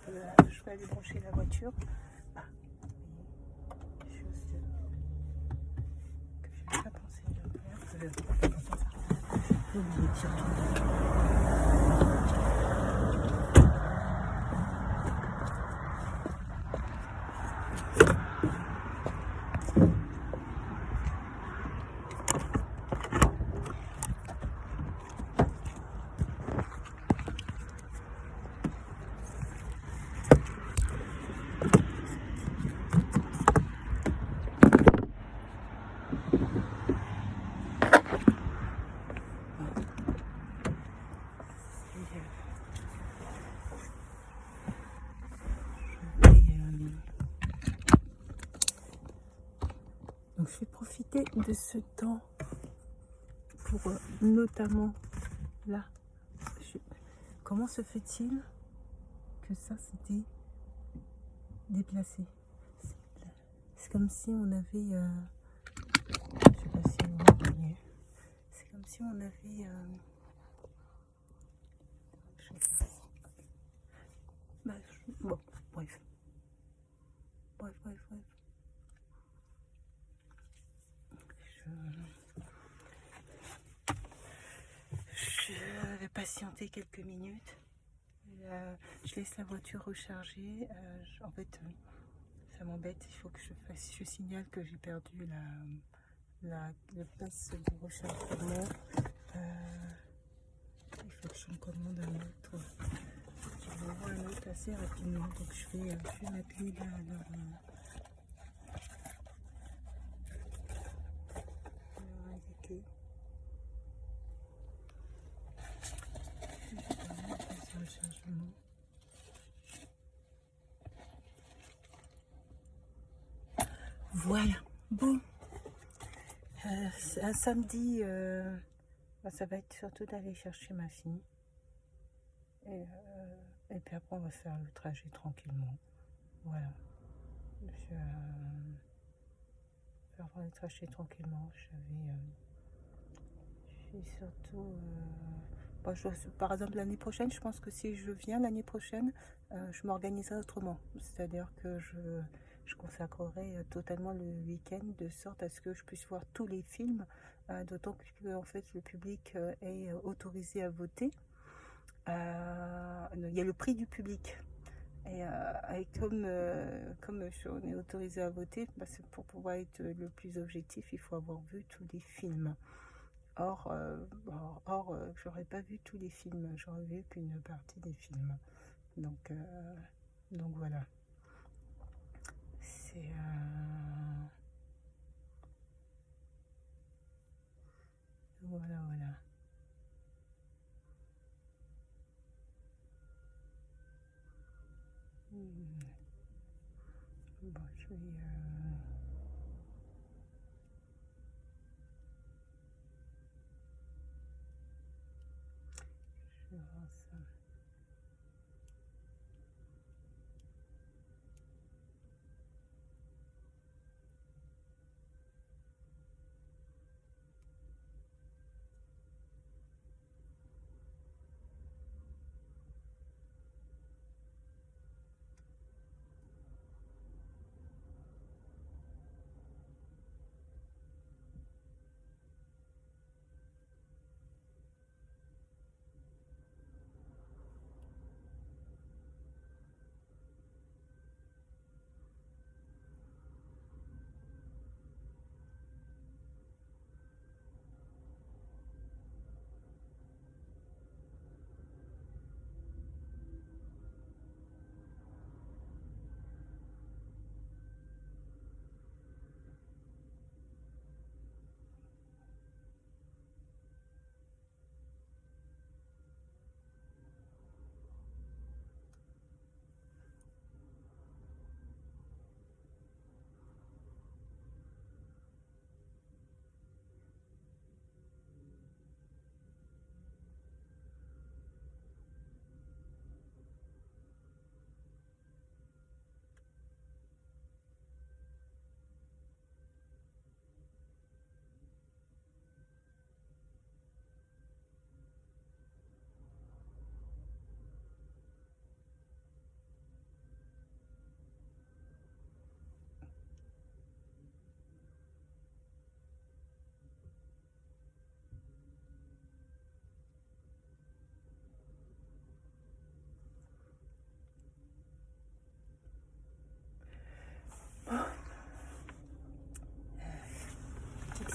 je vais aller brancher la voiture. Ah, oui, chose que je n'ai pas pensé de faire. J'ai oublié de surtout. Donc je vais profiter de ce temps pour notamment là. Comment se fait-il que ça s'était déplacé? C'est comme si on avait, je sais pas si vous voyez, c'est comme si on avait, bon, bref. Je vais patienter quelques minutes. Je laisse la voiture recharger. En fait, ça m'embête. Il faut que je signale que j'ai perdu le passe de rechargement. Il faut que je me commande un autre. Je vais avoir un autre assez rapidement. Donc je vais m'appeler là à leur indiquer. Rechargement. Voilà. Bon. Un samedi, ça va être surtout d'aller chercher ma fille. Et puis après, on va faire le trajet tranquillement. Voilà. Je vais faire le trajet tranquillement. Je suis surtout... par exemple, l'année prochaine, je pense que si je viens l'année prochaine, je m'organiserai autrement. C'est-à-dire que je consacrerai totalement le week-end de sorte à ce que je puisse voir tous les films, d'autant que en fait, le public est autorisé à voter. Il y a le prix du public. Et comme on est autorisé à voter, pour pouvoir être le plus objectif, il faut avoir vu tous les films. Or, j'aurais pas vu tous les films, j'aurais vu qu'une partie des films. Donc voilà. C'est voilà. Bon, je vais voir ça.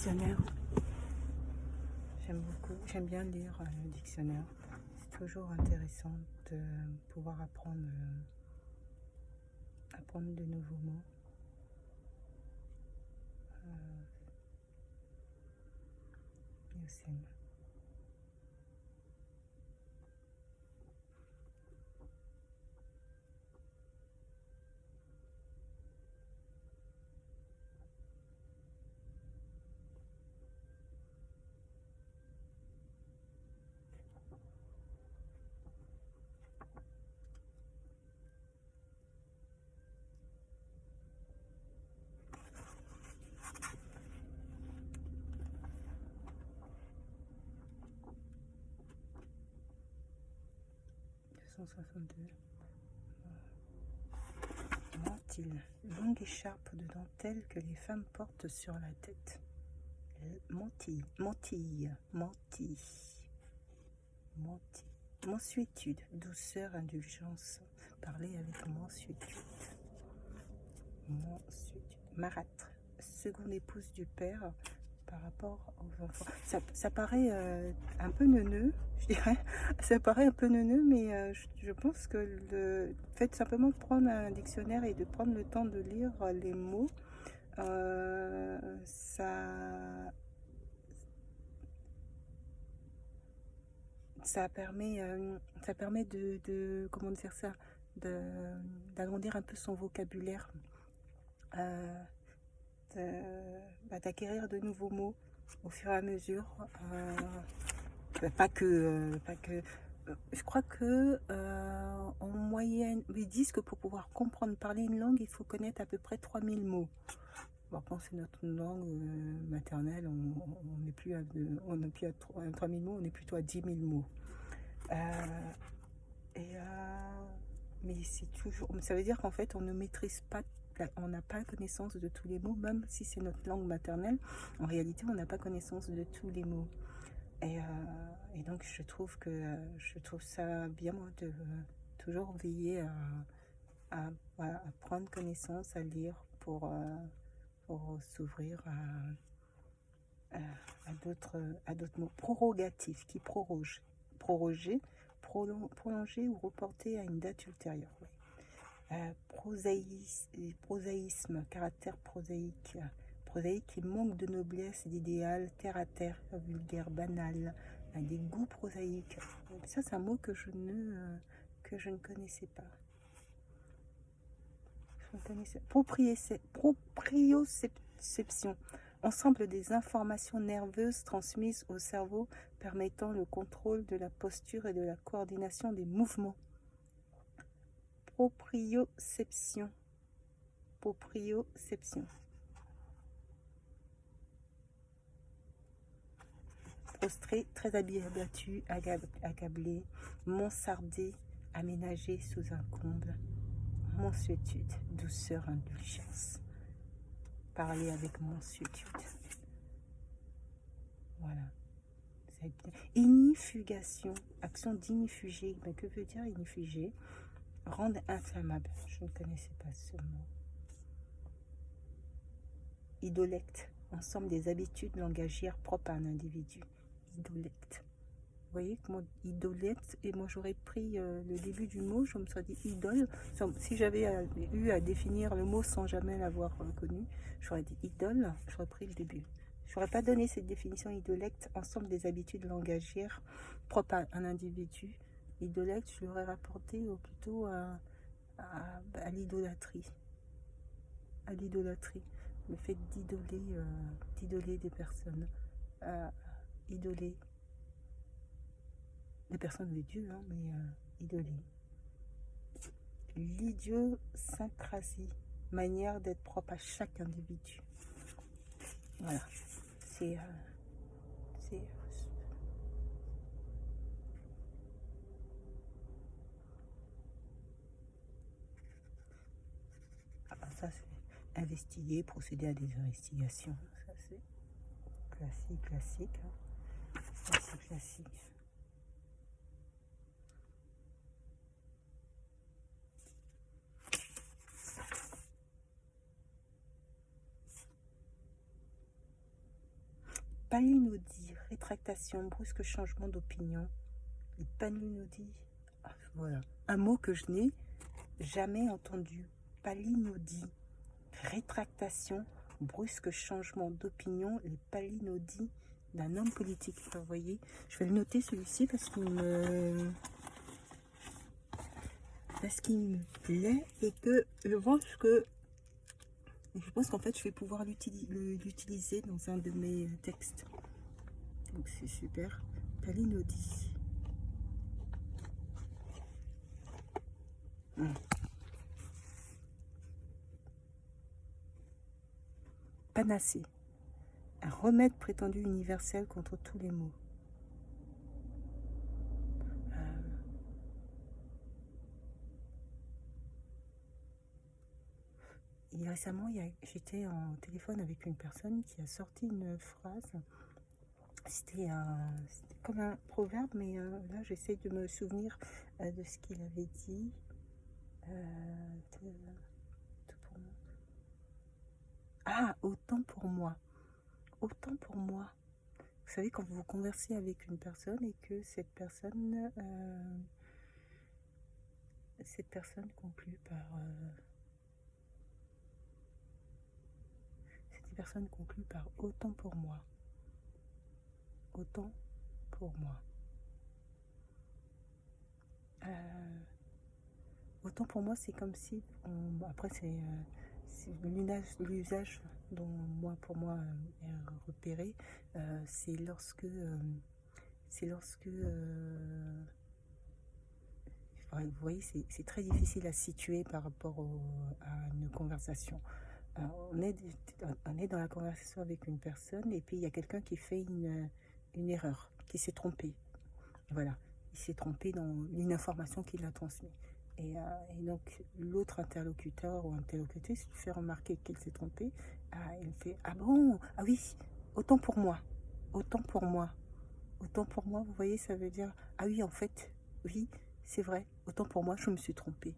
dictionnaire. J'aime beaucoup, j'aime bien lire le dictionnaire. C'est toujours intéressant de pouvoir apprendre de nouveaux mots. Miocène. Mantille, longue écharpe de dentelle que les femmes portent sur la tête. Mantille, mantille, mantille, mantille. Mansuétude, douceur, indulgence. Parler avec mansuétude. Mansuétude. Marâtre, seconde épouse du père par rapport aux enfants. Ça paraît un peu neuneux, je dirais. Ça paraît un peu neuneux, mais je pense que le fait simplement de prendre un dictionnaire et de prendre le temps de lire les mots, ça permet de comment dire ça, d'agrandir un peu son vocabulaire, d'acquérir de nouveaux mots au fur et à mesure. Pas que je crois que en moyenne, ils disent que pour pouvoir comprendre, parler une langue, il faut connaître à peu près 3000 mots. Bon, quand c'est notre langue maternelle, on n'est plus à 3000 mots, on est plutôt à 10 000 mots. Mais c'est toujours, ça veut dire qu'en fait, on ne maîtrise pas, on n'a pas connaissance de tous les mots, même si c'est notre langue maternelle. En réalité, on n'a pas connaissance de tous les mots. Et donc, je trouve ça bien, moi, de toujours veiller à prendre connaissance, à lire pour s'ouvrir à d'autres mots. Prorogatif, qui proroge. Proroger, prolonger ou reporter à une date ultérieure. Oui. Prosaïsme, caractère prosaïque. Prosaïque qui manque de noblesse, d'idéal, terre à terre, vulgaire, banal, des goûts prosaïques. Ça, c'est un mot que je ne connaissais pas. Proprioception, ensemble des informations nerveuses transmises au cerveau permettant le contrôle de la posture et de la coordination des mouvements. Proprioception. Proprioception. Prostré, très abattu, accablé, mansardé, aménagé sous un comble. Mansuétude, douceur, indulgence. Parler avec mansuétude. Voilà. Inifugation, action d'inifuger. Mais que veut dire inifuger? Rendre inflammable. Je ne connaissais pas ce mot. Idolecte, ensemble des habitudes langagières propres à un individu. Idolecte. Vous voyez comment idolette, et moi j'aurais pris le début du mot, je me serais dit idole. Si j'avais eu à définir le mot sans jamais l'avoir connu, j'aurais dit idole, j'aurais pris le début. Je n'aurais pas donné cette définition idolecte, ensemble des habitudes langagières propres à un individu. Idolecte, je l'aurais rapporté plutôt à l'idolâtrie. À l'idolâtrie. Le fait d'idoler des personnes. Idoler. Des personnes ou des dieux, hein, mais idoler. L'idiosyncrasie, manière d'être propre à chaque individu. Voilà. Ça, c'est investiguer, procéder à des investigations. Ça, c'est classique. Hein. C'est classique. palinodie, rétractation, brusque changement d'opinion. Les palinodies, voilà, un mot que je n'ai jamais entendu. Palinodie, rétractation, brusque changement d'opinion, les palinodies d'un homme politique. Vous voyez, je vais le noter celui-ci parce qu'il me plaît et que je pense qu'en fait je vais pouvoir l'utiliser dans un de mes textes. Donc c'est super. Palinodie. Panacée. Un remède prétendu universel contre tous les maux. Et récemment, j'étais en téléphone avec une personne qui a sorti une phrase. C'était comme un proverbe, mais là, j'essaie de me souvenir de ce qu'il avait dit. Autant pour moi. Autant pour moi. Vous savez, quand vous conversez avec une personne et que cette personne conclut par... autant pour moi. Autant pour moi. Autant pour moi, c'est comme si... après, c'est l'usage dont pour moi est repéré. C'est lorsque... vous voyez, c'est très difficile à situer par rapport à une conversation. On est dans la conversation avec une personne et puis il y a quelqu'un qui fait une erreur, qui s'est trompé. Voilà, il s'est trompé dans une information qu'il a transmise. Et donc l'autre interlocuteur ou interlocutrice lui fait remarquer qu'il s'est trompé. Il fait « Ah bon? Ah oui, autant pour moi. Autant pour moi. Autant pour moi, vous voyez, ça veut dire « Ah oui, en fait, oui, c'est vrai. Autant pour moi, je me suis trompée. »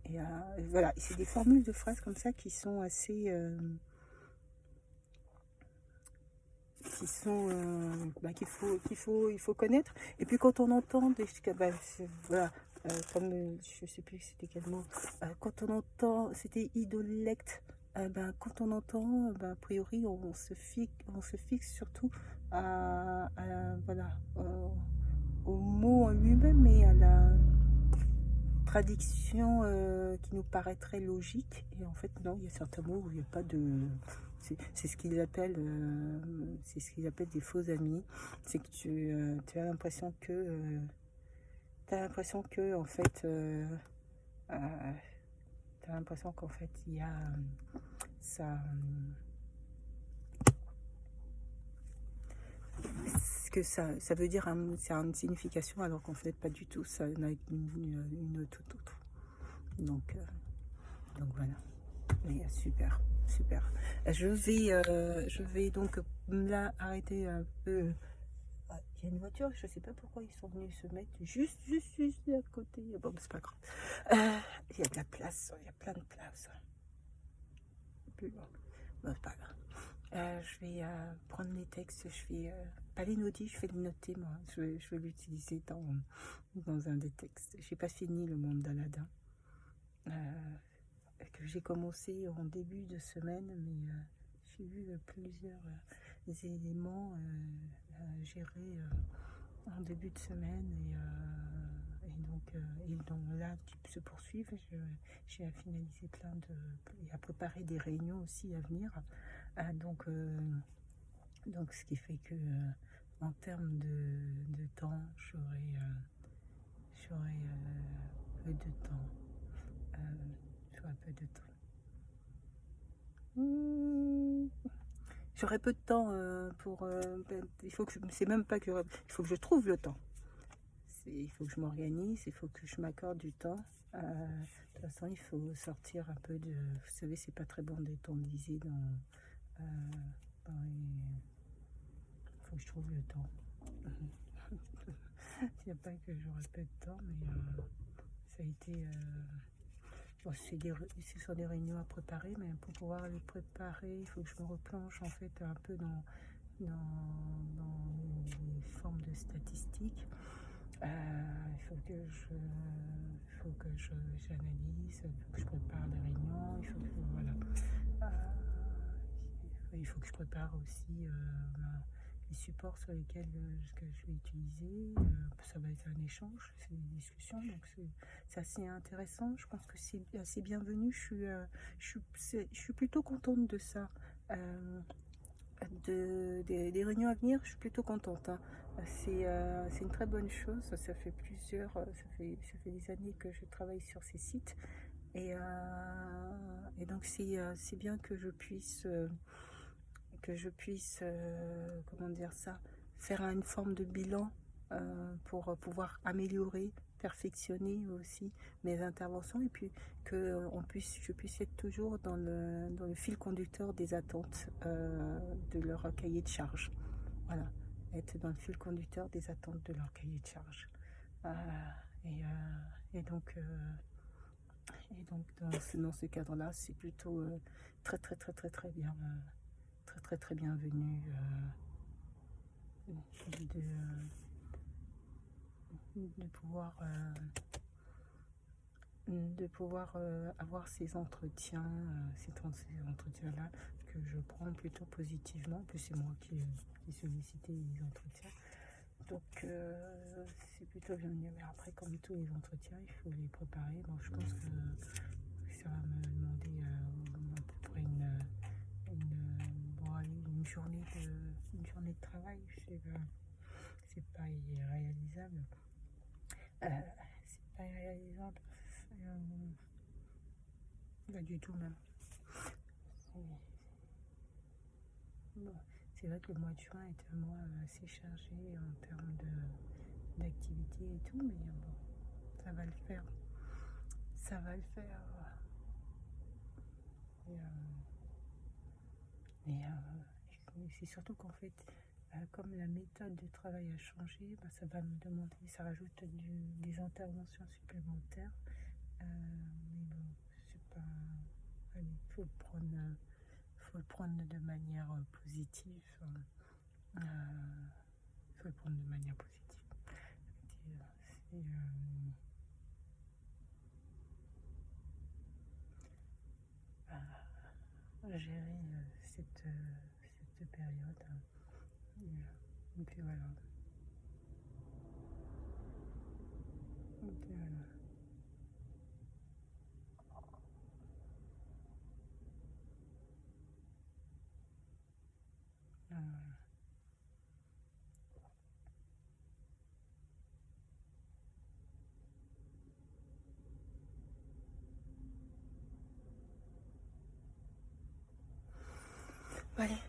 Et voilà, c'est des formules de phrases comme ça qui sont assez... qu'il faut connaître. Et puis quand on entend des... voilà, comme je sais plus c'était quel mot, quand on entend, c'était idolecte, quand on entend, a priori on se fixe surtout voilà, au mot en lui-même et à la traduction qui nous paraîtrait logique. Et en fait non, il y a certains mots où il n'y a pas de... C'est ce qu'ils appellent des faux amis. C'est que tu as l'impression que en fait il y a ça, que ça veut dire c'est une signification alors qu'en fait pas du tout, ça n'a une toute autre. Donc voilà. Mais super. Je vais donc là arrêter un peu. Il y a une voiture, je sais pas pourquoi ils sont venus se mettre juste à côté. Bon, c'est pas grave. Il y a de la place, il y a plein de place. Bon, c'est pas grave. Je vais prendre les textes, je vais palinodie, je vais le noter moi. Je vais l'utiliser dans un des textes. J'ai pas fini le monde d'Aladin. Que j'ai commencé en début de semaine, mais j'ai vu plusieurs éléments gérés en début de semaine et donc là qui se poursuivent. J'ai à finaliser et à préparer des réunions aussi à venir. Donc ce qui fait que en termes de temps, j'aurai peu de temps. J'aurai peu de temps pour... c'est même pas que... Il faut que je trouve le temps. Il faut que je m'organise, il faut que je m'accorde du temps. De toute façon, il faut sortir un peu de... Vous savez, c'est pas très bon d'être enlisé dans les... Il faut que je trouve le temps. Il n'y a pas que j'aurai peu de temps, mais ça a été... Bon, ce sont des réunions à préparer, mais pour pouvoir les préparer, il faut que je me replonge en fait un peu dans dans les formes de statistiques. Il faut que j'analyse, il faut que je prépare les réunions, il faut que je prépare aussi les supports sur lesquels que je vais utiliser. Ça va être un échange, c'est une discussion, donc c'est assez intéressant. Je pense que c'est assez bienvenu. Je suis plutôt contente de ça. Des réunions à venir, je suis plutôt contente, hein. C'est une très bonne chose. Ça fait ça fait des années que je travaille sur ces sites. Et donc c'est bien que je puisse comment dire ça, faire une forme de bilan pour pouvoir améliorer, perfectionner aussi mes interventions, et puis que je puisse être toujours dans le fil conducteur des attentes de leur cahier de charge. Voilà, être dans le fil conducteur des attentes de leur cahier de charge. Euh, et, et donc dans ce cadre-là, c'est plutôt très bien, très bienvenu de pouvoir avoir ces entretiens, ces entretiens-là que je prends plutôt positivement. En plus, c'est moi qui sollicité les entretiens. Donc, c'est plutôt bienvenu. Mais après, comme tous les entretiens, il faut les préparer. Bon, je pense que ça va me demander à peu près une journée de travail. C'est pas irréalisable. C'est pas irréalisable. Pas du tout même. Bon, c'est vrai que le mois de juin est un mois assez chargé en termes d'activité et tout, mais bon, ça va le faire. Ça va le faire. Et c'est surtout qu'en fait, comme la méthode de travail a changé, ça va me demander, ça rajoute des interventions supplémentaires. Mais bon, c'est pas. Allez, faut le prendre de manière positive. Faut le prendre de manière positive. C'est gérer cette période. Et puis voilà. Et puis voilà. Allez,